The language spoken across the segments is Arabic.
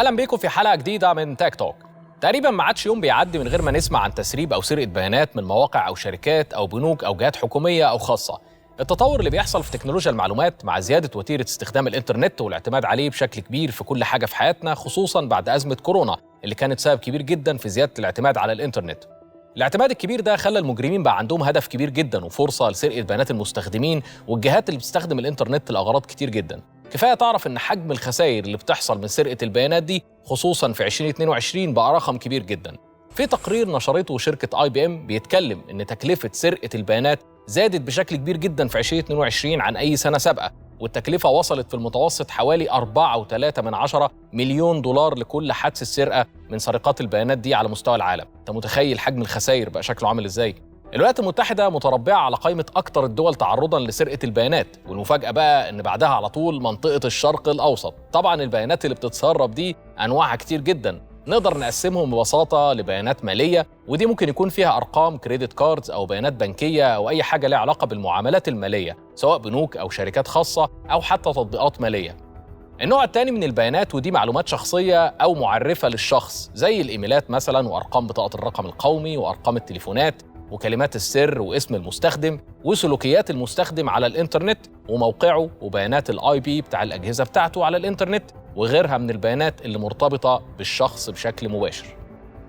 اهلا بيكم في حلقه جديده من تاك توك. تقريبا ما عادش يوم بيعدي من غير ما نسمع عن تسريب او سرقه بيانات من مواقع او شركات او بنوك او جهات حكوميه او خاصه. التطور اللي بيحصل في تكنولوجيا المعلومات مع زياده وتيره استخدام الانترنت والاعتماد عليه بشكل كبير في كل حاجه في حياتنا، خصوصا بعد ازمه كورونا اللي كانت سبب كبير جدا في زياده الاعتماد على الانترنت. الاعتماد الكبير ده خلى المجرمين بقى عندهم هدف كبير جدا وفرصه لسرقه بيانات المستخدمين والجهات اللي بتستخدم الانترنت لاغراض كتير جدا. كفايه تعرف ان حجم الخسائر اللي بتحصل من سرقه البيانات دي خصوصا في 2022 بقى رقم كبير جدا. في تقرير نشرته شركه IBM بيتكلم ان تكلفه سرقه البيانات زادت بشكل كبير جدا في 2022 عن اي سنه سابقه، والتكلفه وصلت في المتوسط حوالي 4.3 مليون دولار لكل حادثه سرقه من سرقات البيانات دي على مستوى العالم. انت متخيل حجم الخسائر بقى شكله عامل ازاي؟ الولايات المتحدة متربعة على قائمة أكثر الدول تعرضاً لسرقة البيانات، والمفاجأة بقى إن بعدها على طول منطقة الشرق الأوسط. طبعاً البيانات اللي بتتسرب دي أنواعها كتير جداً، نقدر نقسمهم ببساطة لبيانات مالية، ودي ممكن يكون فيها أرقام كريدت كاردز أو بيانات بنكية أو أي حاجة لها علاقة بالمعاملات المالية، سواء بنوك أو شركات خاصة أو حتى تطبيقات مالية. النوع الثاني من البيانات ودي معلومات شخصية أو معرفة للشخص، زي الإيميلات مثلاً وأرقام بطاقة الرقم القومي وأرقام التليفونات وكلمات السر واسم المستخدم وسلوكيات المستخدم على الإنترنت وموقعه وبيانات IP بتاع الأجهزة بتاعته على الإنترنت وغيرها من البيانات اللي مرتبطة بالشخص بشكل مباشر.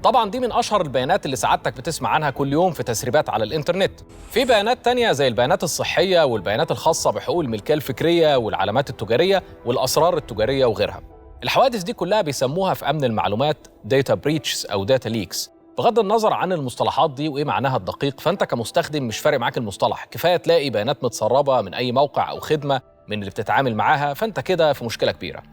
طبعاً دي من أشهر البيانات اللي سعادتك بتسمع عنها كل يوم في تسريبات على الإنترنت. في بيانات تانية زي البيانات الصحية والبيانات الخاصة بحقوق الملكية الفكرية والعلامات التجارية والأسرار التجارية وغيرها. الحوادث دي كلها بيسموها في أمن المعلومات data breaches أو data leaks. بغض النظر عن المصطلحات دي وايه معناها الدقيق، فانت كمستخدم مش فارق معاك المصطلح، كفايه تلاقي بيانات متسربه من اي موقع او خدمه من اللي بتتعامل معاها، فانت كده في مشكله كبيره.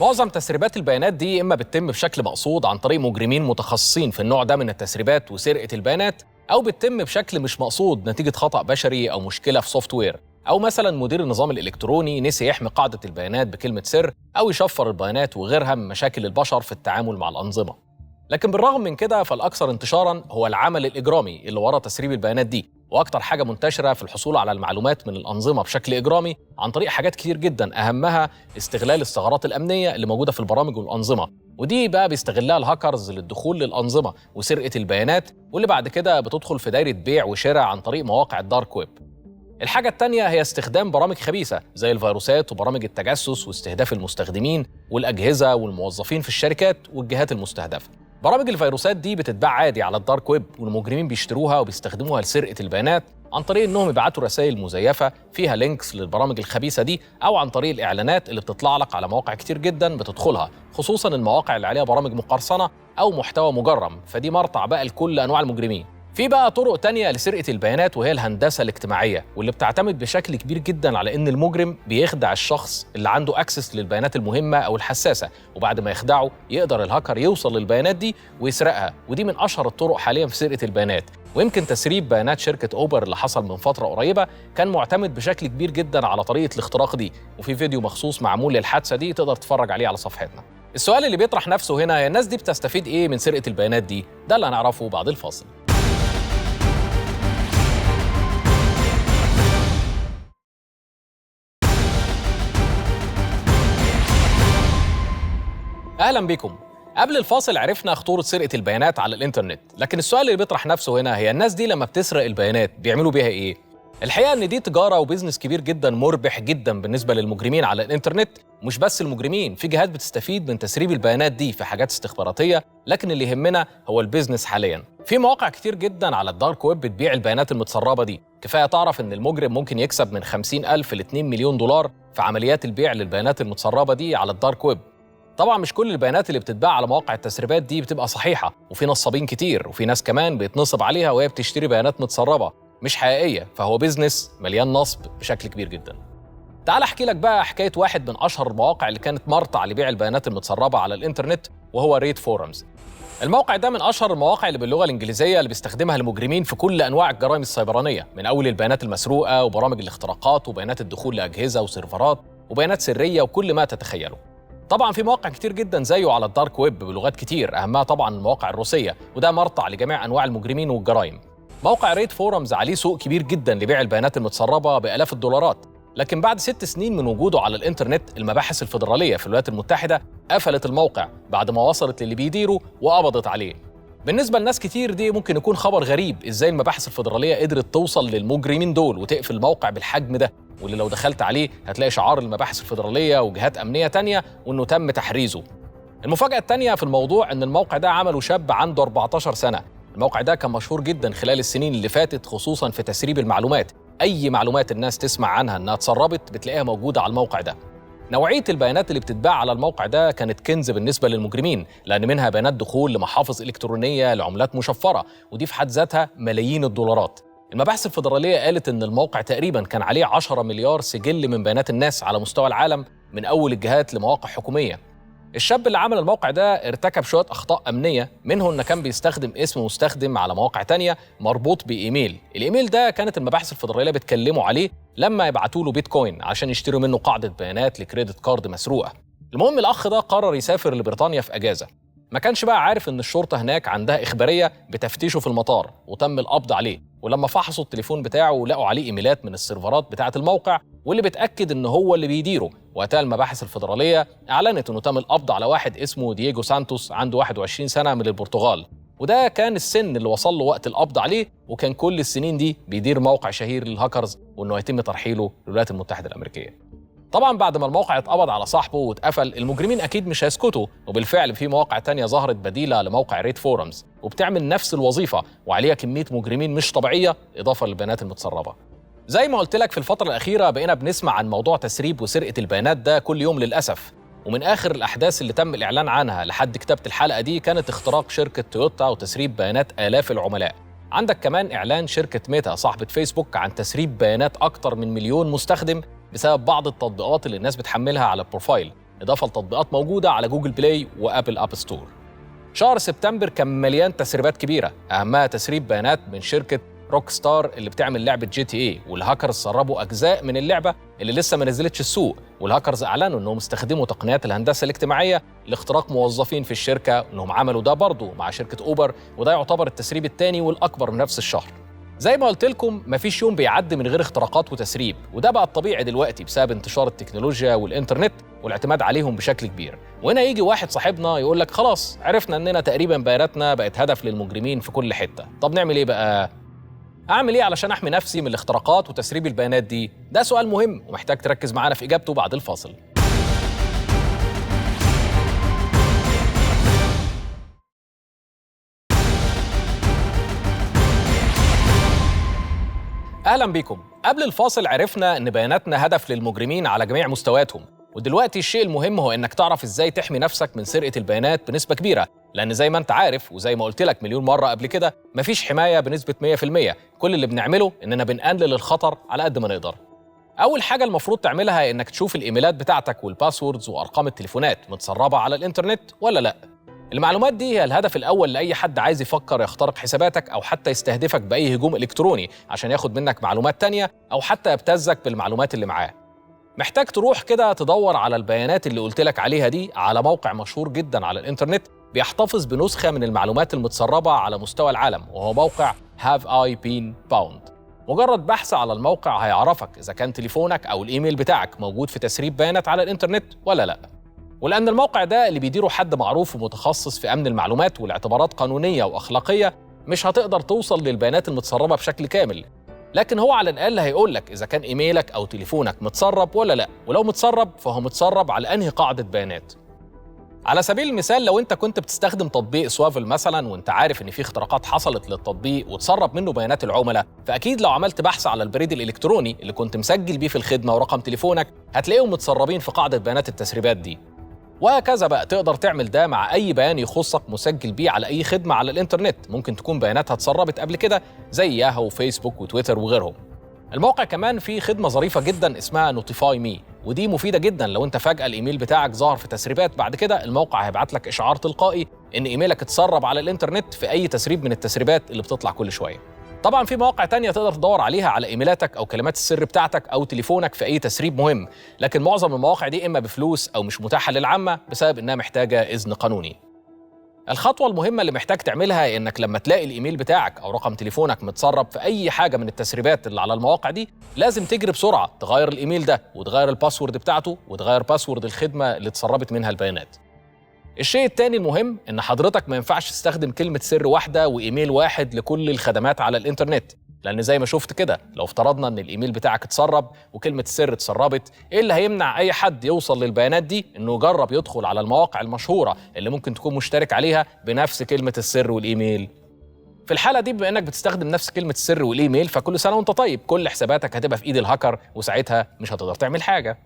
معظم تسريبات البيانات دي اما بتتم بشكل مقصود عن طريق مجرمين متخصصين في النوع ده من التسريبات وسرقه البيانات، او بتتم بشكل مش مقصود نتيجه خطا بشري او مشكله في سوفت وير، او مثلا مدير النظام الالكتروني نسي يحمي قاعده البيانات بكلمه سر او يشفر البيانات وغيرها من مشاكل البشر في التعامل مع الانظمه. لكن بالرغم من كده فالأكثر انتشاراً هو العمل الإجرامي اللي وراء تسريب البيانات دي، وأكتر حاجة منتشرة في الحصول على المعلومات من الأنظمة بشكل إجرامي عن طريق حاجات كتير جداً، أهمها استغلال الثغرات الأمنية اللي موجودة في البرامج والأنظمة، ودي بقى بيستغلها الهاكرز للدخول للأنظمة وسرقة البيانات، واللي بعد كده بتدخل في دايرة بيع وشراء عن طريق مواقع الدارك ويب. الحاجة التانية هي استخدام برامج خبيثة زي الفيروسات وبرامج التجسس واستهداف المستخدمين والأجهزة والموظفين في الشركات والجهات المستهدفة. برامج الفيروسات دي بتتباع عادي على الدارك ويب، والمجرمين بيشتروها وبيستخدموها لسرقة البيانات عن طريق انهم يبعتوا رسائل مزيفة فيها لينكس للبرامج الخبيثة دي، او عن طريق الاعلانات اللي بتطلع لك على مواقع كتير جدا بتدخلها، خصوصا المواقع اللي عليها برامج مقرصنة او محتوى مجرم، فدي مرتع بقى لكل انواع المجرمين. في بقى طرق تانية لسرقة البيانات وهي الهندسة الاجتماعية، واللي بتعتمد بشكل كبير جدا على ان المجرم بيخدع الشخص اللي عنده اكسس للبيانات المهمة او الحساسة، وبعد ما يخدعه يقدر الهاكر يوصل للبيانات دي ويسرقها، ودي من اشهر الطرق حاليا في سرقة البيانات. ويمكن تسريب بيانات شركة اوبر اللي حصل من فترة قريبة كان معتمد بشكل كبير جدا على طريقة الاختراق دي، وفي فيديو مخصوص معمول للحادثة دي تقدر تتفرج عليه على صفحتنا. السؤال اللي بيطرح نفسه هنا، الناس دي بتستفيد ايه من سرقة البيانات دي؟ ده اللي هنعرفه بعد الفاصل. أهلا بكم. قبل الفاصل عرفنا خطورة سرقة البيانات على الإنترنت، لكن السؤال اللي بيطرح نفسه هنا هي الناس دي لما بتسرق البيانات بيعملوا بيها إيه؟ الحقيقة إن دي تجارة وبزنس كبير جدا مربح جدا بالنسبة للمجرمين على الإنترنت، مش بس المجرمين، في جهات بتستفيد من تسريب البيانات دي في حاجات استخباراتية، لكن اللي يهمنا هو البيزنس حاليا. في مواقع كتير جدا على الدارك ويب بتبيع البيانات المتسربة دي، كفاية تعرف إن المجرم ممكن يكسب من 50,000 ل 2 مليون دولار في عمليات البيع للبيانات المتسربة دي على الدارك ويب. طبعا مش كل البيانات اللي بتتباع على مواقع التسريبات دي بتبقى صحيحة، وفي نصابين كتير، وفي ناس كمان بيتنصب عليها وهي بتشتري بيانات متسربة مش حقيقية، فهو بيزنس مليان نصب بشكل كبير جدا. تعال احكي لك بقى حكاية واحد من أشهر المواقع اللي كانت مرتع لبيع البيانات المتسربة على الإنترنت، وهو ريد فورمز. الموقع ده من أشهر المواقع اللي باللغة الإنجليزية اللي بيستخدمها المجرمين في كل أنواع الجرائم السيبرانية، من أول البيانات المسروقة وبرامج الاختراقات وبيانات الدخول لأجهزة وسيرفرات وبيانات سرية وكل ما تتخيله. طبعا في مواقع كتير جدا زيه على الدارك ويب بلغات كتير، اهمها طبعا المواقع الروسيه، وده مرتع لجميع انواع المجرمين والجرائم. موقع ريد فورمز عليه سوق كبير جدا لبيع البيانات المتسربه بالاف الدولارات، لكن بعد 6 سنين من وجوده على الإنترنت، المباحث الفيدرالية في الولايات المتحدة قفلت الموقع بعد ما وصلت للي بيديره وقبضت عليه. بالنسبة لناس كتير دي ممكن يكون خبر غريب، إزاي المباحث الفيدرالية قدرت توصل للمجرمين دول وتقفل الموقع بالحجم ده، واللي لو دخلت عليه هتلاقي شعار المباحث الفيدرالية وجهات أمنية تانية وإنه تم تحريزه. المفاجأة التانية في الموضوع إن الموقع ده عمله شاب عنده 14 سنة. الموقع ده كان مشهور جدا خلال السنين اللي فاتت، خصوصا في تسريب المعلومات. أي معلومات الناس تسمع عنها إنها اتسربت بتلاقيها موجودة على الموقع ده. نوعية البيانات اللي بتتباع على الموقع ده كانت كنز بالنسبة للمجرمين، لأن منها بيانات دخول لمحافظ إلكترونية لعملات مشفرة، ودي في حد ذاتها ملايين الدولارات. المباحث الفيدرالية قالت إن الموقع تقريباً كان عليه 10 مليار سجل من بيانات الناس على مستوى العالم، من أول الجهات لمواقع حكومية. الشاب اللي عمل الموقع ده ارتكب شوية أخطاء أمنية، منه إنه كان بيستخدم اسم مستخدم على مواقع تانية مربوط بإيميل. الإيميل ده كانت المباحث الفيدرالية بتكلموا عليه لما يبعتوا له بيتكوين عشان يشتروا منه قاعدة بيانات لكريدت كارد مسروقة. المهم الأخ ده قرر يسافر لبريطانيا في أجازة. ما كانش بقى عارف إن الشرطة هناك عندها إخبارية بتفتيشه في المطار، وتم القبض عليه. ولما فحصوا التليفون بتاعه لقوا عليه إيميلات من السيرفرات بتاعة الموقع، واللي بتأكد إن هو اللي بيديره. وقتها المباحث الفيدرالية أعلنت إنه تم القبض على واحد اسمه دييغو سانتوس، عنده 21 سنة، من البرتغال. وده كان السن اللي وصل له وقت القبض عليه، وكان كل السنين دي بيدير موقع شهير للهاكرز، وإنه يتم ترحيله للولايات المتحدة الأمريكية. طبعا بعد ما الموقع اتقبض على صاحبه واتقفل، المجرمين أكيد مش هيسكتوا، وبالفعل في مواقع تانية ظهرت بديلة لموقع ريد فورمز، وبتعمل نفس الوظيفة، وعليها كمية مجرمين مش طبيعية إضافة للبيانات المتسربة. زي ما قلت لك، في الفترة الأخيرة بقينا بنسمع عن موضوع تسريب وسرقة البيانات ده كل يوم للأسف. ومن آخر الأحداث اللي تم الإعلان عنها لحد كتابة الحلقة دي كانت اختراق شركة تويوتا وتسريب بيانات آلاف العملاء. عندك كمان إعلان شركة ميتا صاحبة فيسبوك عن تسريب بيانات أكتر من 1,000,000 مستخدم بسبب بعض التطبيقات اللي الناس بتحملها على البروفايل، إضافة لتطبيقات موجودة على جوجل بلاي وآبل آب ستور. شهر سبتمبر كان مليان تسريبات كبيرة، أهمها تسريب بيانات من شركة روك ستار اللي بتعمل لعبة GTA، والهاكرز سربوا أجزاء من اللعبة اللي لسه ما نزلتش السوق. والهاكرز أعلنوا أنهم استخدموا تقنيات الهندسة الاجتماعية لاختراق موظفين في الشركة، وأنهم عملوا ده برضو مع شركة أوبر، وده يعتبر التسريب الثاني والأكبر من نفس الشهر. زي ما قلت لكم، مفيش يوم بيعدي من غير اختراقات وتسريب، وده بقى الطبيعي دلوقتي بسبب انتشار التكنولوجيا والإنترنت والاعتماد عليهم بشكل كبير. وهنا يجي واحد صاحبنا يقول لك خلاص عرفنا أننا تقريبا بياناتنا بقت هدف للمجرمين في كل حتة، طب نعمل إيه بقى؟ أعمل إيه علشان أحمي نفسي من الاختراقات وتسريب البيانات دي؟ ده سؤال مهم ومحتاج تركز معانا في إجابته بعد الفاصل. أهلا بكم. قبل الفاصل عرفنا إن بياناتنا هدف للمجرمين على جميع مستوياتهم، ودلوقتي الشيء المهم هو إنك تعرف إزاي تحمي نفسك من سرقة البيانات بنسبة كبيرة، لأن زي ما أنت عارف وزي ما قلت لك مليون مرة قبل كده، مفيش حماية بنسبة 100%. كل اللي بنعمله إننا بنقلل الخطر على قد ما نقدر. أول حاجة المفروض تعملها هي إنك تشوف الإيميلات بتاعتك والباسوردز وأرقام التليفونات متسربة على الإنترنت ولا لأ. المعلومات دي هي الهدف الأول لأي حد عايز يفكر يخترق حساباتك أو حتى يستهدفك بأي هجوم إلكتروني عشان ياخد منك معلومات تانية أو حتى يبتزك بالمعلومات اللي معاه. محتاج تروح كده تدور على البيانات اللي قلت لك عليها دي على موقع مشهور جدا على الإنترنت بيحتفظ بنسخة من المعلومات المتسربة على مستوى العالم، وهو موقع Have I Been Bound. مجرد بحث على الموقع هيعرفك إذا كان تليفونك أو الإيميل بتاعك موجود في تسريب بيانات على الإنترنت ولا لأ. ولأن الموقع ده اللي بيديره حد معروف ومتخصص في أمن المعلومات والاعتبارات قانونية وأخلاقية، مش هتقدر توصل للبيانات المتسربة بشكل كامل، لكن هو على الأقل هيقولك إذا كان إيميلك أو تليفونك متسرب ولا لأ، ولو متسرب فهو متسرب على أنهي قاعدة بيانات. على سبيل المثال، لو أنت كنت بتستخدم تطبيق سوافل مثلا وأنت عارف إن في اختراقات حصلت للتطبيق وتسرب منه بيانات العملاء، فأكيد لو عملت بحث على البريد الإلكتروني اللي كنت مسجل بيه في الخدمة ورقم تليفونك هتلاقيهم متسربين في قاعدة بيانات التسريبات دي. وهكذا بقى تقدر تعمل ده مع أي بيان يخصك مسجل بيه على أي خدمة على الإنترنت ممكن تكون بياناتها اتسربت قبل كده، زي ياهو وفيسبوك وتويتر وغيرهم. الموقع كمان فيه خدمة ظريفة جدا اسمها نوتيفاي مي، ودي مفيدة جدا لو انت فجأة الإيميل بتاعك ظهر في تسريبات. بعد كده الموقع هيبعت لك إشعار تلقائي إن إيميلك اتسرب على الإنترنت في أي تسريب من التسريبات اللي بتطلع كل شوية. طبعا في مواقع تانية تقدر تدور عليها على إيميلاتك أو كلمات السر بتاعتك أو تليفونك في أي تسريب مهم، لكن معظم المواقع دي إما بفلوس أو مش متاحة للعامة بسبب إنها محتاجة إذن قانوني. الخطوة المهمة اللي محتاج تعملها إنك لما تلاقي الإيميل بتاعك أو رقم تليفونك متسرب في أي حاجة من التسريبات اللي على المواقع دي، لازم تجري بسرعة تغير الإيميل ده وتغير الباسورد بتاعته وتغير باسورد الخدمة اللي اتسربت منها البيانات. الشيء التاني المهم إن حضرتك ما ينفعش تستخدم كلمة سر واحدة وإيميل واحد لكل الخدمات على الإنترنت، لأن زي ما شفت كده لو افترضنا إن الإيميل بتاعك اتسرب وكلمة السر اتسربت، إيه اللي هيمنع أي حد يوصل للبيانات دي إنه يجرب يدخل على المواقع المشهورة اللي ممكن تكون مشترك عليها بنفس كلمة السر والإيميل؟ في الحالة دي بما إنك بتستخدم نفس كلمة السر والإيميل، فكل سنة وأنت طيب، كل حساباتك هتبقى في إيد الهاكر وساعتها مش هتقدر تعمل حاجة.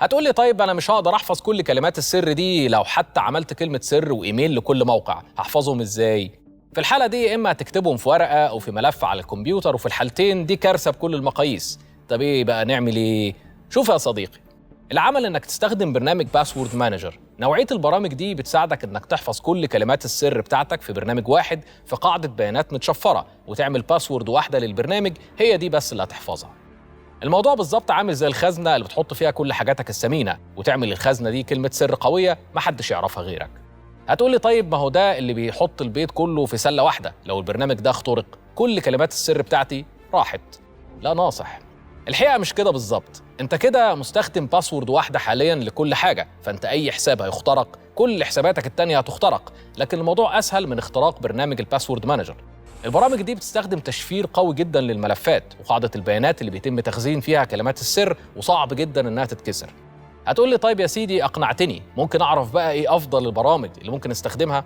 هتقول لي طيب أنا مش هقدر أحفظ كل كلمات السر دي، لو حتى عملت كلمة سر وإيميل لكل موقع هحفظهم إزاي؟ في الحالة دي يا إما هتكتبهم في ورقة أو في ملف على الكمبيوتر، وفي الحالتين دي كارثة بكل المقاييس. طب إيه بقى نعمل إيه؟ شوف يا صديقي، العمل إنك تستخدم برنامج باسورد مانجر. نوعية البرامج دي بتساعدك إنك تحفظ كل كلمات السر بتاعتك في برنامج واحد في قاعدة بيانات متشفرة، وتعمل باسورد واحدة للبرنامج هي دي بس اللي هتحفظها. الموضوع بالظبط عامل زي الخزنة اللي بتحط فيها كل حاجاتك الثمينة، وتعمل للخزنة دي كلمة سر قوية محدش يعرفها غيرك. هتقولي طيب ما هو ده اللي بيحط البيت كله في سلة واحدة، لو البرنامج ده اخترق كل كلمات السر بتاعتي راحت. لا ناصح، الحقيقة مش كده بالظبط. انت كده مستخدم باسورد واحدة حاليا لكل حاجة، فانت اي حساب هيخترق كل حساباتك التانية هتخترق. لكن الموضوع اسهل من اختراق برنامج الباسورد مانجر. البرامج دي بتستخدم تشفير قوي جدا للملفات وقاعدة البيانات اللي بيتم تخزين فيها كلمات السر، وصعب جدا انها تتكسر. هتقول لي طيب يا سيدي أقنعتني، ممكن أعرف بقى إيه أفضل البرامج اللي ممكن استخدمها؟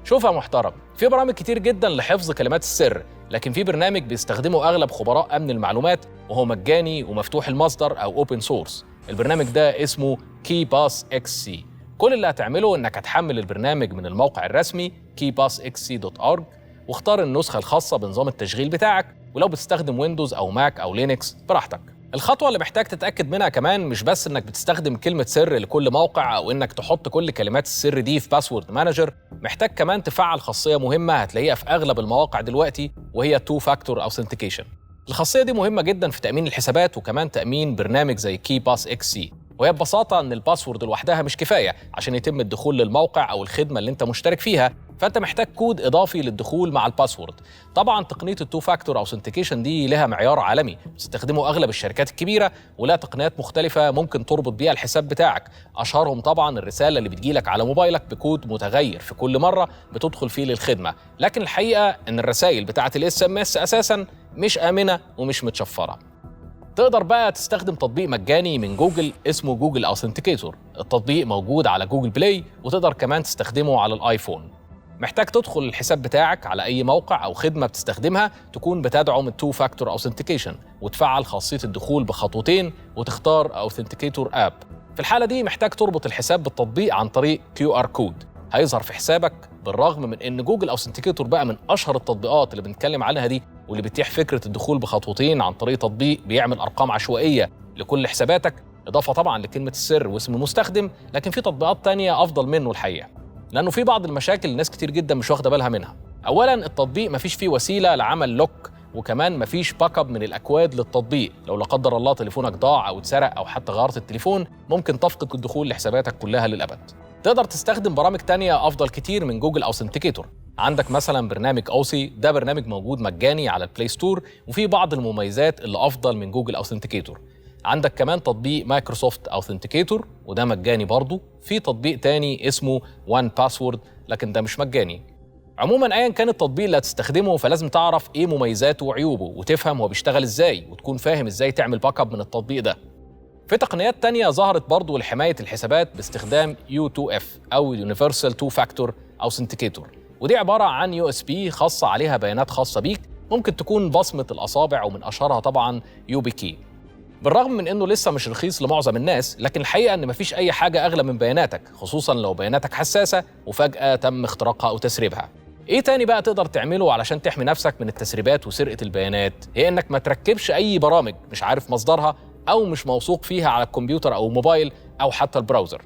شوف يا محترم، في برامج كتير جدا لحفظ كلمات السر، لكن في برنامج بيستخدمه أغلب خبراء أمن المعلومات وهو مجاني ومفتوح المصدر أو أوبن سورس. البرنامج ده اسمه KeePassXC. كل اللي هتعمله إنك هتحمل البرنامج من الموقع الرسمي keypassxc.org واختار النسخة الخاصة بنظام التشغيل بتاعك، ولو بتستخدم ويندوز أو ماك أو لينكس براحتك. الخطوة اللي محتاج تتأكد منها كمان مش بس إنك بتستخدم كلمة سر لكل موقع أو إنك تحط كل كلمات السر دي في باسورد مانجر، محتاج كمان تفعل خاصية مهمة هتلاقيها في أغلب المواقع دلوقتي، وهي Two Factor Authentication. الخاصية دي مهمة جدا في تأمين الحسابات وكمان تأمين برنامج زي KeePassXC، وهي ببساطة إن الباسورد لوحدها مش كفاية عشان يتم الدخول للموقع أو الخدمة اللي أنت مشترك فيها، فأنت محتاج كود إضافي للدخول مع الباسورد. طبعاً تقنية التو فاكتور أوثنتيكيشن دي لها معيار عالمي بتستخدمه أغلب الشركات الكبيرة، ولها تقنيات مختلفة ممكن تربط بيها الحساب بتاعك. أشهرهم طبعاً الرسالة اللي بتجيلك على موبايلك بكود متغير في كل مرة بتدخل فيه للخدمة، لكن الحقيقة إن الرسائل بتاعة SMS أساساً مش آمنة ومش متشفرة. تقدر بقى تستخدم تطبيق مجاني من جوجل اسمه جوجل أوثنتيكيتور. التطبيق موجود على جوجل بلاي، وتقدر كمان تستخدمه على الآيفون. محتاج تدخل الحساب بتاعك على أي موقع أو خدمة بتستخدمها تكون بتدعم التو فاكتور أوثنتيكيشن، وتفعل خاصية الدخول بخطوتين وتختار أوثنتيكيتور آب. في الحالة دي محتاج تربط الحساب بالتطبيق عن طريق QR كود هيظهر في حسابك. بالرغم من ان جوجل أوثنتيكيتور بقى من اشهر التطبيقات اللي بنتكلم عنها دي، واللي بتتيح فكرة الدخول بخطوتين عن طريق تطبيق بيعمل ارقام عشوائية لكل حساباتك، اضافة طبعا لكلمة السر واسم المستخدم، لكن في تطبيقات تانية افضل منه الحقيقة، لانه في بعض المشاكل الناس كتير جدا مش واخدة بالها منها. اولا التطبيق مفيش فيه وسيلة لعمل لوك، وكمان مفيش باك اب من الاكواد للتطبيق. لو لا قدر الله تليفونك ضاع او اتسرق او حتى غيرت التليفون، ممكن تفقد الدخول لحساباتك كلها للابد. تقدر تستخدم برامج تانية افضل كتير من جوجل أوثنتيكيتور. عندك مثلا برنامج اوسي، ده برنامج موجود مجاني على البلاي ستور وفيه بعض المميزات اللي افضل من جوجل أوثنتيكيتور. عندك كمان تطبيق مايكروسوفت أوثنتيكيتور وده مجاني برضه. في تطبيق تاني اسمه وان باسورد لكن ده مش مجاني. عموما ايا كان التطبيق اللي هتستخدمه فلازم تعرف ايه مميزاته وعيوبه وتفهم هو بيشتغل ازاي، وتكون فاهم ازاي تعمل باك اب من التطبيق ده. في تقنيات تانية ظهرت برضو لحماية الحسابات باستخدام U2F أو Universal Two Factor Authenticator، ودي عبارة عن USB خاصة عليها بيانات خاصة بيك، ممكن تكون بصمة الأصابع، ومن أشهرها طبعا YubiKey. بالرغم من إنه لسه مش رخيص لمعظم الناس، لكن الحقيقة إن مفيش أي حاجة أغلى من بياناتك، خصوصا لو بياناتك حساسة وفجأة تم اختراقها أو تسريبها. إيه تاني بقى تقدر تعمله علشان تحمي نفسك من التسريبات وسرقة البيانات؟ هي إنك ما تركبش أي برامج مش عارف مصدرها أو مش موثوق فيها على الكمبيوتر أو الموبايل أو حتى البراوزر.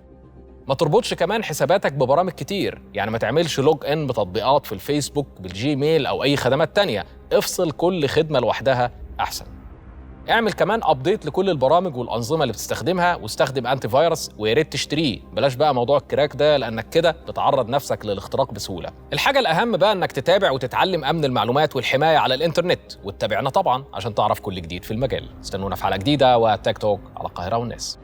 ما تربطش كمان حساباتك ببرامج كتير، يعني ما تعملش لوج إن بتطبيقات في الفيسبوك بالجيميل أو أي خدمات تانية. افصل كل خدمة لوحدها أحسن. اعمل كمان ابديت لكل البرامج والانظمه اللي بتستخدمها، واستخدم انتي فيروس، ويا ريت تشتريه، بلاش بقى موضوع الكراك ده لانك كده بتعرض نفسك للاختراق بسهوله. الحاجه الاهم بقى انك تتابع وتتعلم امن المعلومات والحمايه على الانترنت، وتتابعنا طبعا عشان تعرف كل جديد في المجال. استنونا في حلقه جديده وتيك توك على القاهره والناس.